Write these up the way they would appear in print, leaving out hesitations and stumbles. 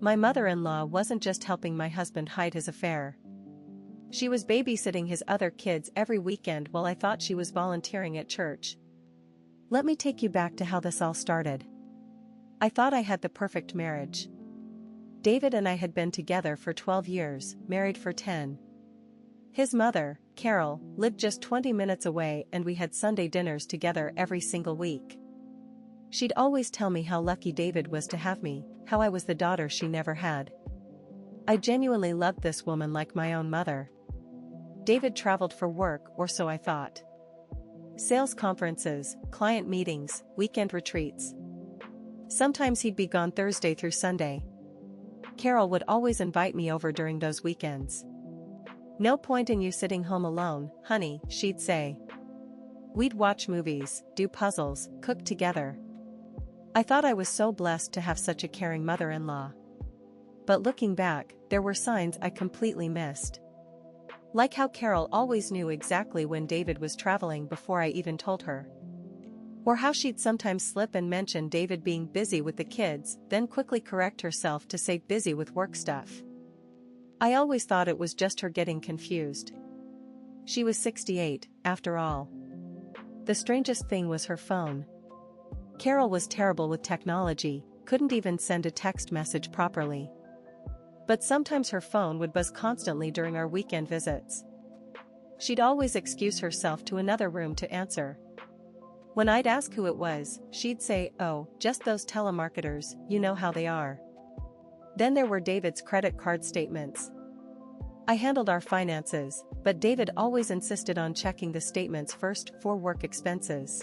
My mother-in-law wasn't just helping my husband hide his affair. She was babysitting his other kids every weekend while I thought she was volunteering at church. Let me take you back to how this all started. I thought I had the perfect marriage. David and I had been together for 12 years, married for 10. His mother, Carol, lived just 20 minutes away and we had Sunday dinners together every single week. She'd always tell me how lucky David was to have me, how I was the daughter she never had. I genuinely loved this woman like my own mother. David traveled for work, or so I thought. Sales conferences, client meetings, weekend retreats. Sometimes he'd be gone Thursday through Sunday. Carol would always invite me over during those weekends. "No point in you sitting home alone, honey," she'd say. We'd watch movies, do puzzles, cook together. I thought I was so blessed to have such a caring mother-in-law. But looking back, there were signs I completely missed. Like how Carol always knew exactly when David was traveling before I even told her. Or how she'd sometimes slip and mention David being busy with the kids, then quickly correct herself to say busy with work stuff. I always thought it was just her getting confused. She was 68, after all. The strangest thing was her phone. Carol was terrible with technology, couldn't even send a text message properly. But sometimes her phone would buzz constantly during our weekend visits. She'd always excuse herself to another room to answer. When I'd ask who it was, she'd say, "Oh, just those telemarketers, you know how they are." Then there were David's credit card statements. I handled our finances, but David always insisted on checking the statements first for work expenses.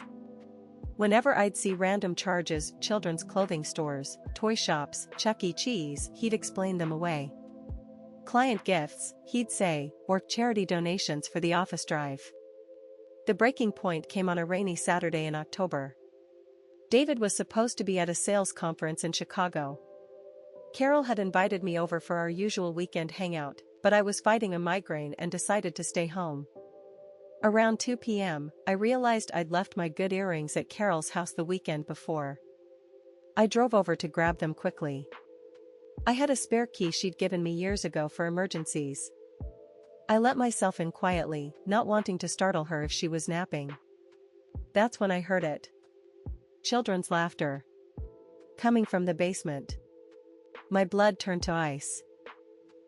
Whenever I'd see random charges, children's clothing stores, toy shops, Chuck E. Cheese, he'd explain them away. Client gifts, he'd say, or charity donations for the office drive. The breaking point came on a rainy Saturday in October. David was supposed to be at a sales conference in Chicago. Carol had invited me over for our usual weekend hangout, but I was fighting a migraine and decided to stay home. Around 2 p.m., I realized I'd left my good earrings at Carol's house the weekend before. I drove over to grab them quickly. I had a spare key she'd given me years ago for emergencies. I let myself in quietly, not wanting to startle her if she was napping. That's when I heard it. Children's laughter. Coming from the basement. My blood turned to ice.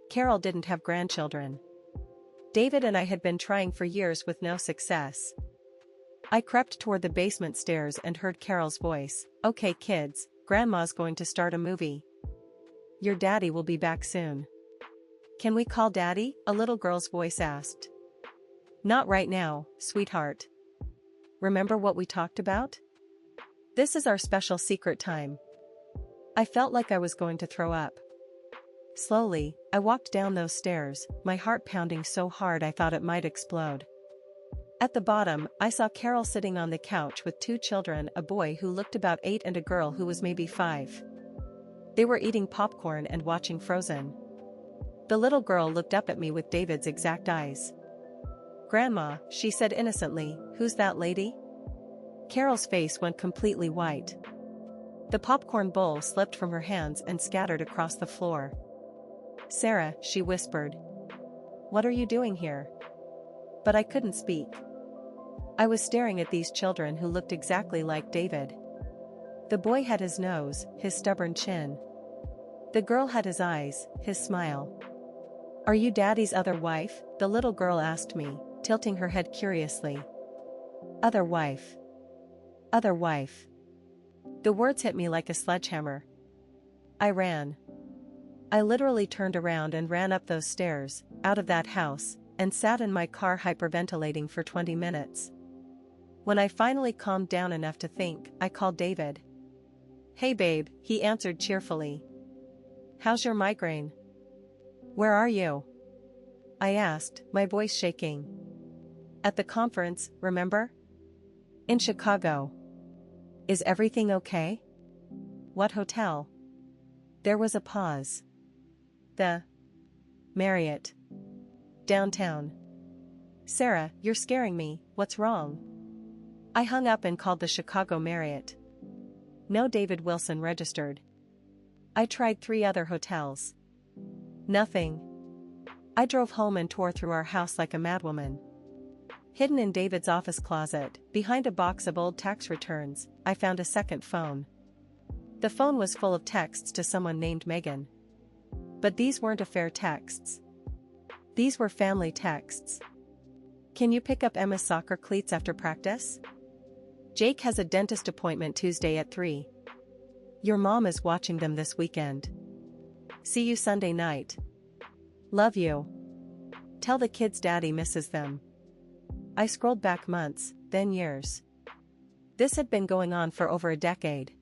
Carol didn't have grandchildren. David and I had been trying for years with no success. I crept toward the basement stairs and heard Carol's voice. "Okay kids, Grandma's going to start a movie. Your daddy will be back soon." "Can we call Daddy?" a little girl's voice asked. "Not right now, sweetheart. Remember what we talked about? This is our special secret time." I felt like I was going to throw up. Slowly, I walked down those stairs, my heart pounding so hard I thought it might explode. At the bottom, I saw Carol sitting on the couch with 2 children, a boy who looked about 8 and a girl who was maybe 5. They were eating popcorn and watching Frozen. The little girl looked up at me with David's exact eyes. "Grandma," she said innocently, "who's that lady?" Carol's face went completely white. The popcorn bowl slipped from her hands and scattered across the floor. "Sarah," she whispered. "What are you doing here?" But I couldn't speak. I was staring at these children who looked exactly like David. The boy had his nose, his stubborn chin. The girl had his eyes, his smile. "Are you Daddy's other wife?" the little girl asked me, tilting her head curiously. Other wife. Other wife. The words hit me like a sledgehammer. I ran. I literally turned around and ran up those stairs, out of that house, and sat in my car hyperventilating for 20 minutes. When I finally calmed down enough to think, I called David. "Hey babe," he answered cheerfully. "How's your migraine?" "Where are you?" I asked, my voice shaking. "At the conference, remember? In Chicago." "Is everything okay?" "What hotel?" There was a pause. "The Marriott. Downtown." "Sarah, you're scaring me, what's wrong?" I hung up and called the Chicago Marriott. No David Wilson registered. I tried 3 other hotels. Nothing. I drove home and tore through our house like a madwoman. Hidden in David's office closet, behind a box of old tax returns, I found a second phone. The phone was full of texts to someone named Megan. But these weren't affair texts. These were family texts. Can you pick up Emma's soccer cleats after practice? Jake has a dentist appointment Tuesday at 3. Your mom is watching them this weekend. See you Sunday night. Love you. Tell the kids daddy misses them. I scrolled back months, then years. This had been going on for over a decade.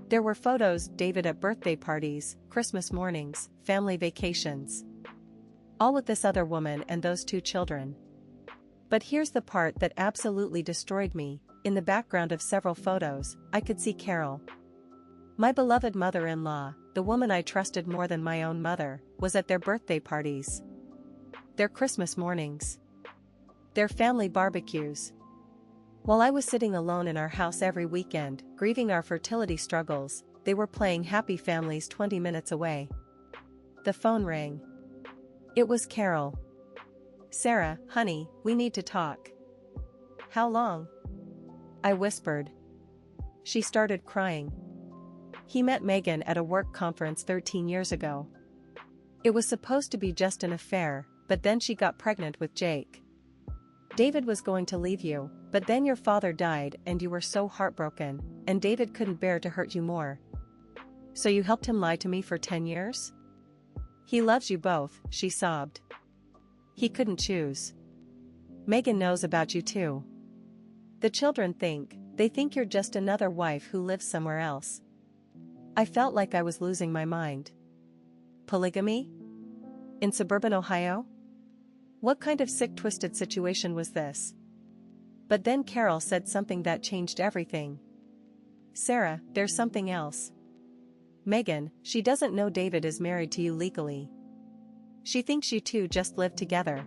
There were photos, David at birthday parties, Christmas mornings, family vacations. All with this other woman and those 2 children. But here's the part that absolutely destroyed me. In the background of several photos, I could see Carol. My beloved mother-in-law, the woman I trusted more than my own mother, was at their birthday parties. Their Christmas mornings. Their family barbecues. While I was sitting alone in our house every weekend, grieving our fertility struggles, they were playing Happy Families 20 minutes away. The phone rang. It was Carol. Sarah, honey, we need to talk. How long? I whispered. She started crying. He met Megan at a work conference 13 years ago. It was supposed to be just an affair, but then she got pregnant with Jake. David was going to leave you, but then your father died and you were so heartbroken, and David couldn't bear to hurt you more. So you helped him lie to me for 10 years? He loves you both, she sobbed. He couldn't choose. Megan knows about you too. The children think you're just another wife who lives somewhere else. I felt like I was losing my mind. Polygamy? In suburban Ohio? What kind of sick, twisted situation was this? But then Carol said something that changed everything. Sarah, there's something else. Megan, she doesn't know David is married to you legally. She thinks you two just live together.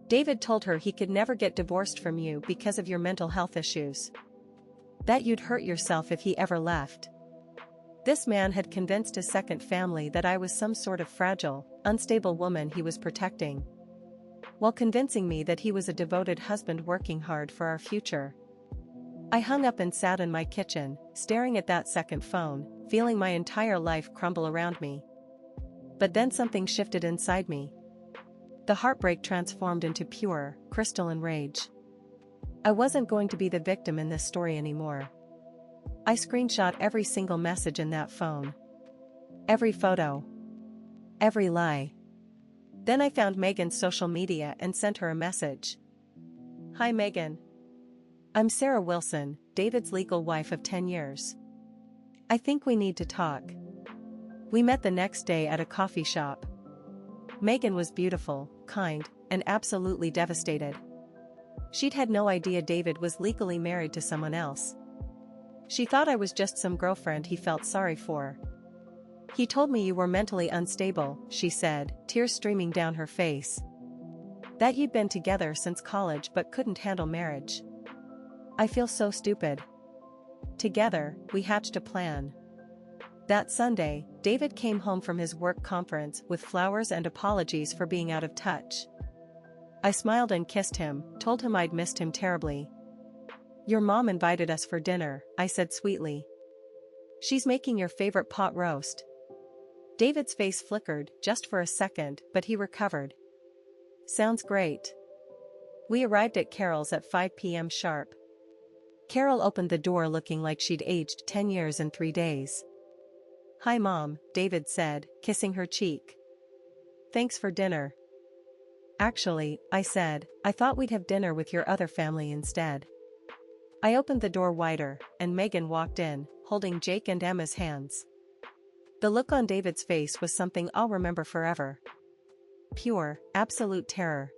David told her he could never get divorced from you because of your mental health issues. That you'd hurt yourself if he ever left. This man had convinced his second family that I was some sort of fragile, unstable woman he was protecting, while convincing me that he was a devoted husband working hard for our future. I hung up and sat in my kitchen, staring at that second phone, feeling my entire life crumble around me. But then something shifted inside me. The heartbreak transformed into pure, crystalline rage. I wasn't going to be the victim in this story anymore. I screenshot every single message in that phone. Every photo. Every lie. Then I found Megan's social media and sent her a message. Hi Megan. I'm Sarah Wilson, David's legal wife of 10 years. I think we need to talk. We met the next day at a coffee shop. Megan was beautiful, kind, and absolutely devastated. She'd had no idea David was legally married to someone else. She thought I was just some girlfriend he felt sorry for. He told me you were mentally unstable, she said, tears streaming down her face. That you'd been together since college but couldn't handle marriage. I feel so stupid. Together, we hatched a plan. That Sunday, David came home from his work conference with flowers and apologies for being out of touch. I smiled and kissed him, told him I'd missed him terribly. Your mom invited us for dinner, I said sweetly. She's making your favorite pot roast. David's face flickered, just for a second, but he recovered. Sounds great. We arrived at Carol's at 5 p.m. sharp. Carol opened the door looking like she'd aged 10 years in 3 days. Hi Mom, David said, kissing her cheek. Thanks for dinner. Actually, I said, I thought we'd have dinner with your other family instead. I opened the door wider, and Megan walked in, holding Jake and Emma's hands. The look on David's face was something I'll remember forever. Pure, absolute terror.